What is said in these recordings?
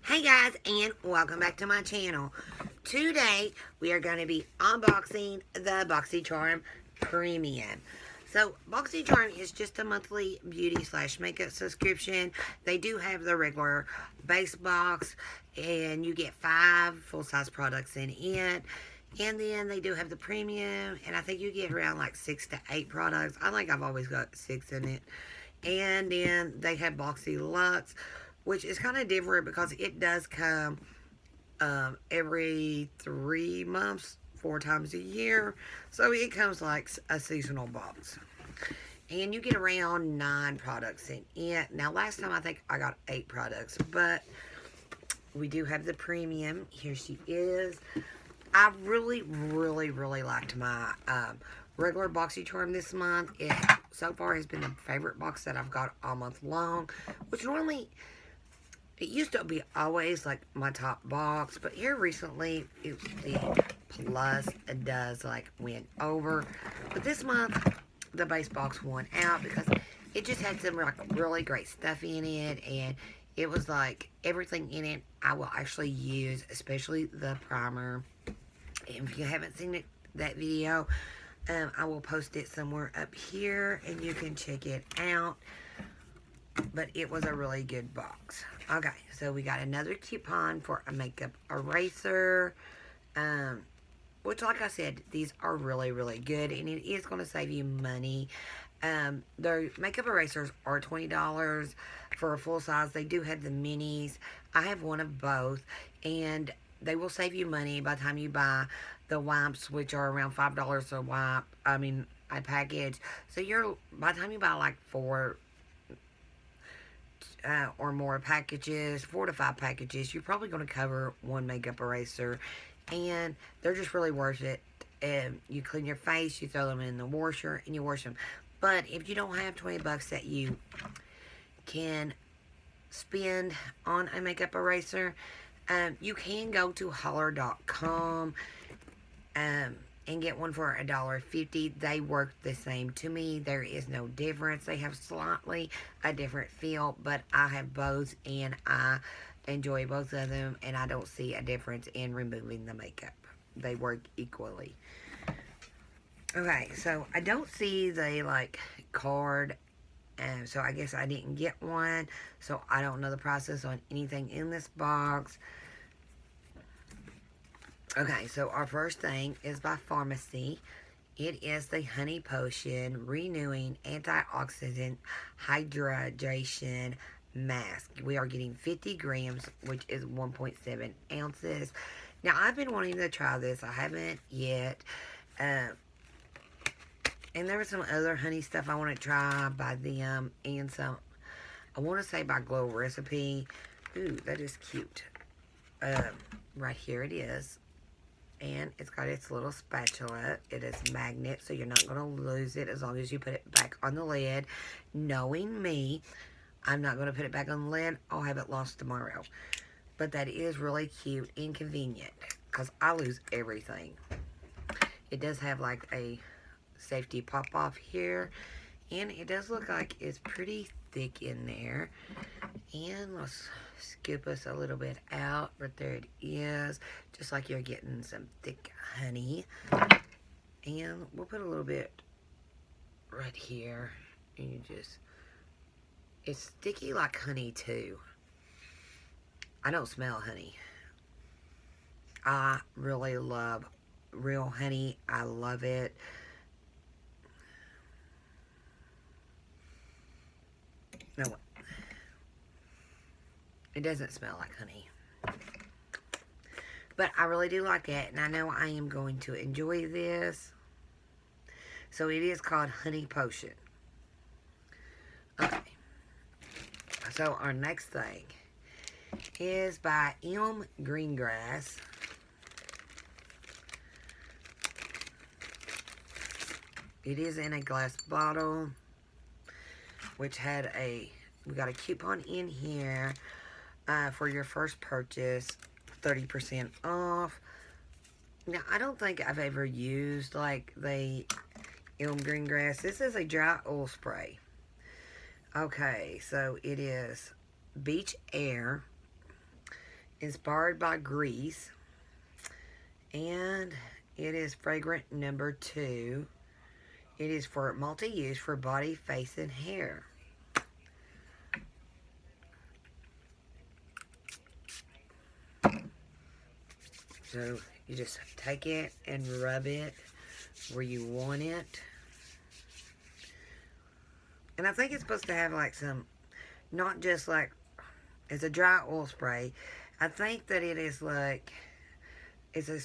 Hey guys, and welcome back to my channel. Today we are going to be unboxing the Boxycharm Premium. So Boxycharm is just a monthly beauty slash makeup subscription. They do have the regular base box, and you get 5 full-size products in it. And then they do have the premium, and I think you get around like 6 to 8 products. I think I've always got 6 in it. And then they have Boxy Luxe, which is kind of different because it does come every 3 months, 4 times a year. So it comes like a seasonal box. And you get around 9 products in it. Now, last time I think I got 8 products, but we do have the premium. Here she is. I really liked my regular Boxycharm this month. It so far has been the favorite box that I've got all month long, which normally it used to be always like my top box, but here recently it was the plus does like went over. But this month the base box won out because it just had some like really great stuff in it, and it was like everything in it I will actually use, especially the primer. And if you haven't seen that video, I will post it somewhere up here and you can check it out. But it was a really good box. Okay, so we got another coupon for a makeup eraser. Which, like I said, these are really good, and it is going to save you money. Their makeup erasers are $20 for a full size. They do have the minis. I have one of both, and they will save you money by the time you buy the wipes, which are around $5 a wipe. A package. So by the time you buy like 4 or more packages, 4 to 5 packages, you're probably going to cover one makeup eraser, and they're just really worth it. You clean your face, you throw them in the washer, and you wash them. But if you don't have 20 bucks that you can spend on a makeup eraser, you can go to holler.com and get one for $1.50. They work the same to me. There is no difference. They have slightly a different feel, but I have both, and I enjoy both of them, and I don't see a difference in removing the makeup. They work equally. Okay, so I don't see the card, so I guess I didn't get one, so I don't know the process on anything in this box. Okay, so our first thing is by Pharmacy. It is the Honey Potion Renewing Antioxidant Hydration Mask. We are getting 50 grams, which is 1.7 ounces. Now, I've been wanting to try this. I haven't yet. And there was some other honey stuff I want to try by them, and some, I want to say by Glow Recipe. Ooh, that is cute. Right here it is. And it's got its little spatula. It is magnet, so you're not going to lose it as long as you put it back on the lid. Knowing me, I'm not going to put it back on the lid. I'll have it lost tomorrow. But that is really cute and convenient, because I lose everything. It does have like a safety pop-off here, and it does look like it's pretty thick in there. And let's scoop us a little bit out. Right there it is, just like you're getting some thick honey. And we'll put a little bit right here, and you just, it's sticky like honey too. I don't smell honey. I really love real honey. I love it. No, it doesn't smell like honey. But I really do like it, and I know I am going to enjoy this. So it is called Honey Potion. Okay. So our next thing is by Greengrass. It is in a glass bottle, which had we got a coupon in here for your first purchase, 30% off. Now, I don't think I've ever used like the Greengrass. This is a dry oil spray. Okay, so it is Beach Air, inspired by Grease. And it is fragrant number 2. It is for multi-use for body, face, and hair. So you just take it and rub it where you want it. And I think it's supposed to have like some, not just like, it's a dry oil spray. I think that it is like, it's a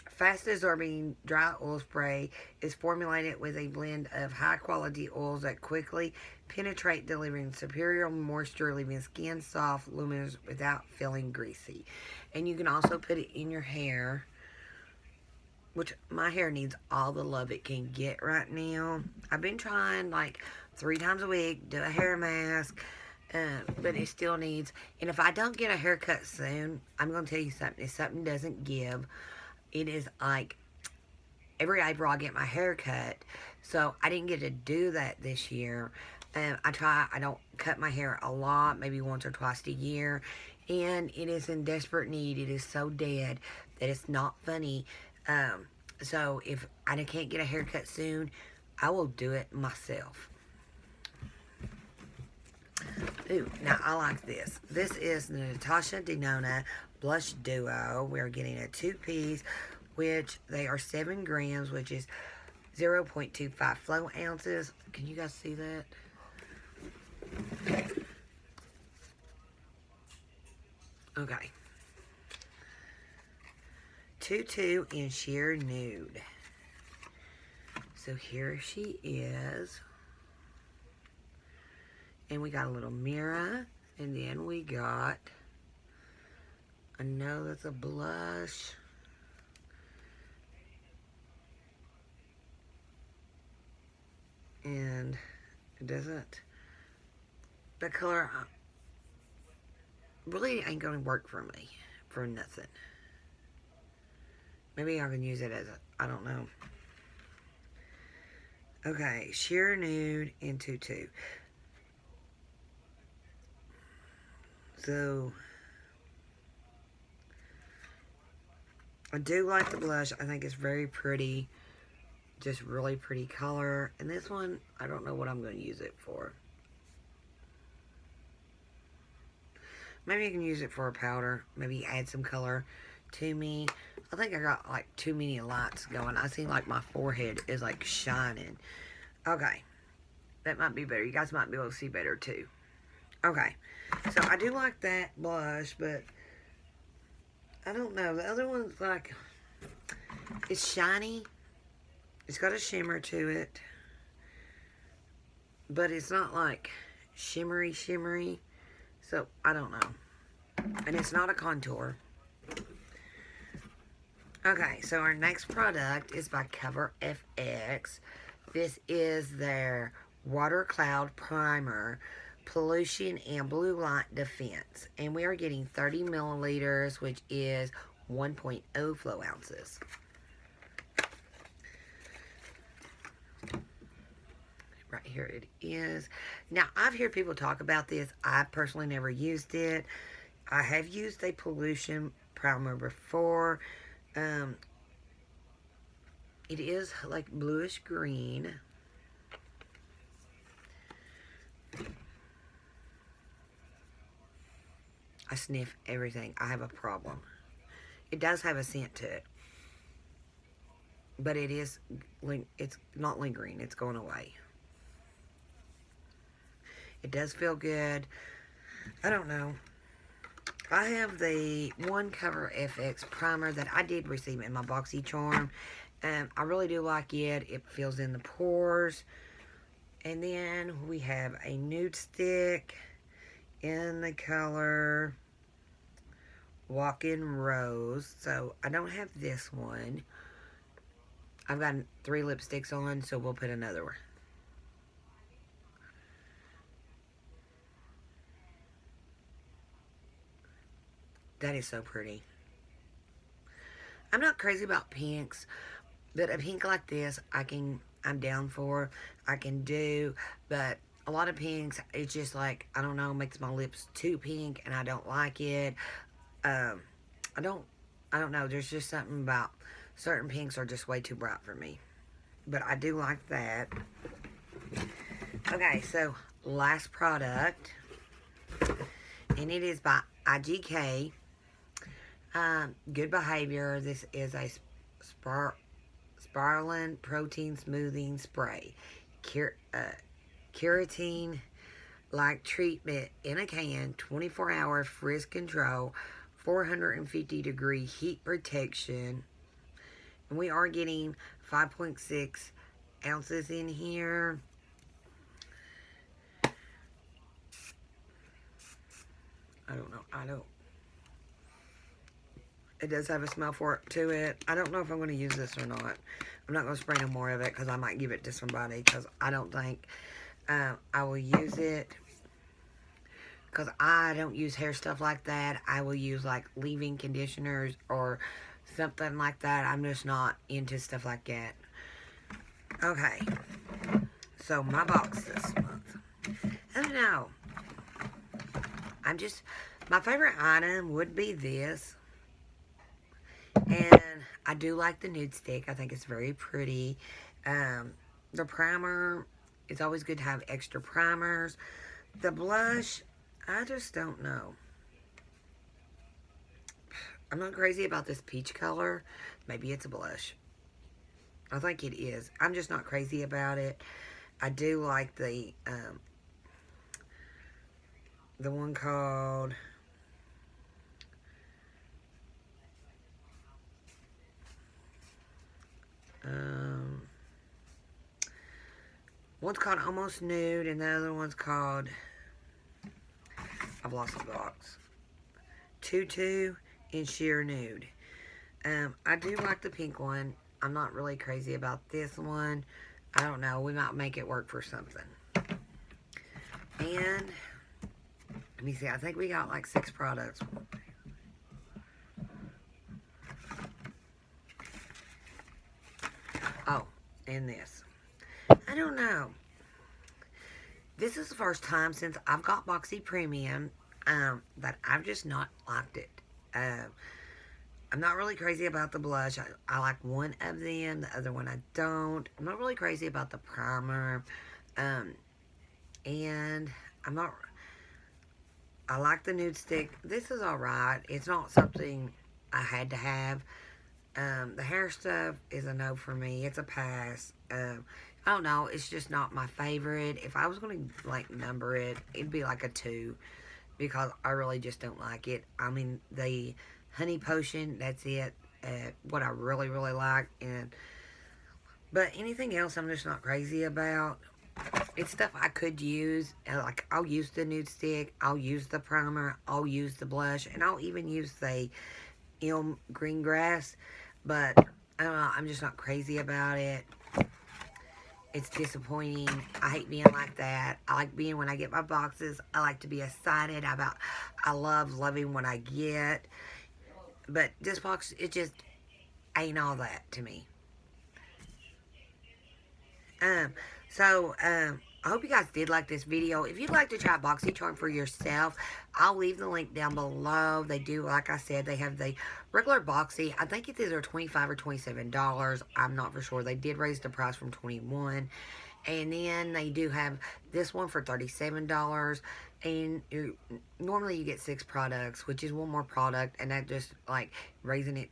fast absorbing dry oil spray is formulated with a blend of high quality oils that quickly penetrate, delivering superior moisture, leaving skin soft, luminous without feeling greasy. And you can also put it in your hair, which my hair needs all the love it can get right now. I've been trying like 3 times a week, do a hair mask, but it still needs, and if I don't get a haircut soon, I'm going to tell you something, if something doesn't give, it is like every April I get my hair cut, so I didn't get to do that this year. I don't cut my hair a lot, maybe once or twice a year, and it is in desperate need. It is so dead that it's not funny. So if I can't get a haircut soon, I will do it myself. Ooh, now I like this. This is the Natasha Denona Blush Duo. We're getting a 2-piece, which they are 7 grams, which is 0.25 flow ounces. Can you guys see that? Okay. 2 in sheer nude. So here she is. And we got a little mirror. And then we got, I know that's a blush. And it doesn't, the color really ain't going to work for me for nothing. Maybe I can use it as a, I don't know. Okay, sheer nude in 2. So, I do like the blush. I think it's very pretty. Just really pretty color. And this one, I don't know what I'm going to use it for. Maybe you can use it for a powder. Maybe add some color to me. I think I got like too many lights going. I seem like my forehead is like shining. Okay. That might be better. You guys might be able to see better too. Okay. So I do like that blush, but I don't know. The other one's like, it's shiny. It's got a shimmer to it. But it's not like shimmery. So, I don't know. And it's not a contour. Okay, so our next product is by Cover FX. This is their Water Cloud Primer, Pollution and Blue Light Defense. And we are getting 30 milliliters, which is 1.0 flow ounces. Right here it is. Now, I've heard people talk about this. I personally never used it. I have used a pollution primer before. It is like bluish green. I sniff everything. I have a problem. It does have a scent to it. But it's not lingering. It's going away. It does feel good. I don't know. I have the one Cover FX primer that I did receive in my Boxycharm. I really do like it. It fills in the pores. And then we have a nude stick in the color Walk-In Rose. So I don't have this one. I've got 3 lipsticks on, so we'll put another one. That is so pretty. I'm not crazy about pinks, but a pink like this, I'm down for. I can do, but a lot of pinks, it's just like, I don't know, makes my lips too pink, and I don't like it. I don't know. There's just something about certain pinks are just way too bright for me. But I do like that. Okay, so last product, and it is by IGK. Good Behavior. This is a spirulina protein smoothing spray. Keratin like treatment in a can, 24-hour frizz control, 450-degree heat protection. And we are getting 5.6 ounces in here. I don't know. It does have a smell to it. I don't know if I'm going to use this or not. I'm not going to spray no more of it because I might give it to somebody because I don't think I will use it. Because I don't use hair stuff like that. I will use like leave-in conditioners or something like that. I'm just not into stuff like that. Okay. So my box this month. I don't know. My favorite item would be this. And I do like the nude stick. I think it's very pretty. The primer, it's always good to have extra primers. The blush, I just don't know. I'm not crazy about this peach color. Maybe it's a blush. I think it is. I'm just not crazy about it. I do like the one called one's called Almost Nude, and the other one's called, I've lost the box, Tutu and Sheer Nude. I do like the pink one. I'm not really crazy about this one. I don't know. We might make it work for something. And let me see. I think we got like 6 products. Oh, and this. I don't know. This is the first time since I've got Boxy Premium that I've just not liked it. I'm not really crazy about the blush. I like one of them. The other one I don't. I'm not really crazy about the primer. And I'm not... I like the nude stick. This is alright. It's not something I had to have. The hair stuff is a no for me. It's a pass. I don't know. It's just not my favorite. If I was going to, like, number it, it'd be like a 2. Because I really just don't like it. I mean, the honey potion, that's it. What I really, really like. But anything else I'm just not crazy about. It's stuff I could use. Like, I'll use the nude stick. I'll use the primer. I'll use the blush. And I'll even use the green grass. But, I don't know. I'm just not crazy about it. It's disappointing. I hate being like that. I like being when I get my boxes. I like to be excited about. I love loving what I get. But this box, it just ain't all that to me. I hope you guys did like this video. If you'd like to try Boxycharm for yourself, I'll leave the link down below. They do, like I said, they have the regular Boxy. I think it's either $25 or $27. I'm not for sure. They did raise the price from $21. And then they do have this one for $37. And normally you get 6 products, which is one more product. And that just, like, raising it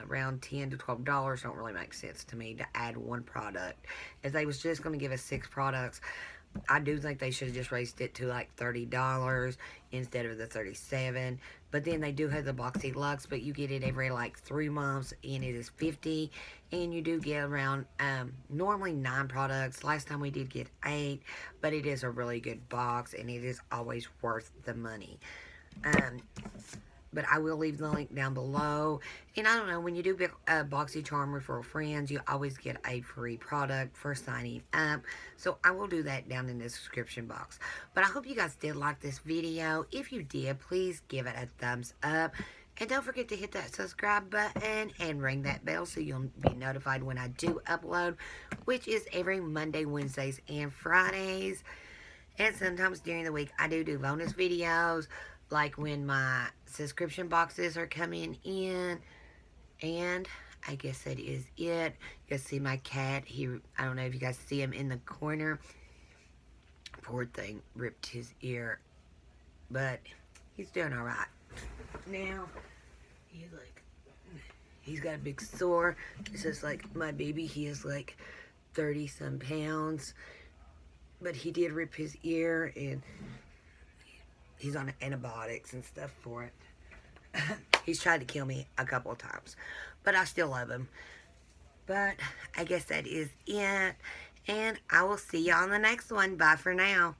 around $10 to $12 don't really make sense to me to add one product. If they was just going to give us 6 products, I do think they should have just raised it to like $30 instead of the $37. But then they do have the Boxy Luxe, but you get it every like 3 months, and it is $50. And you do get around normally 9 products. Last time we did get 8, but it is a really good box, and it is always worth the money. But I will leave the link down below. And I don't know, when you do Boxycharm referral friends, you always get a free product for signing up. So I will do that down in the description box. But I hope you guys did like this video. If you did, please give it a thumbs up. And don't forget to hit that subscribe button and ring that bell so you'll be notified when I do upload, which is every Monday, Wednesdays, and Fridays. And sometimes during the week, I do bonus videos. like when my subscription boxes are coming in. And I guess that is it. You guys see my cat. I don't know if you guys see him in the corner. Poor thing, ripped his ear. But he's doing alright. Now, he's got a big sore. It's just like my baby. He is like 30 some pounds. But he did rip his ear, and he's on antibiotics and stuff for it. He's tried to kill me a couple of times, but I still love him. But I guess that is it, and I will see you on the next one. Bye for now.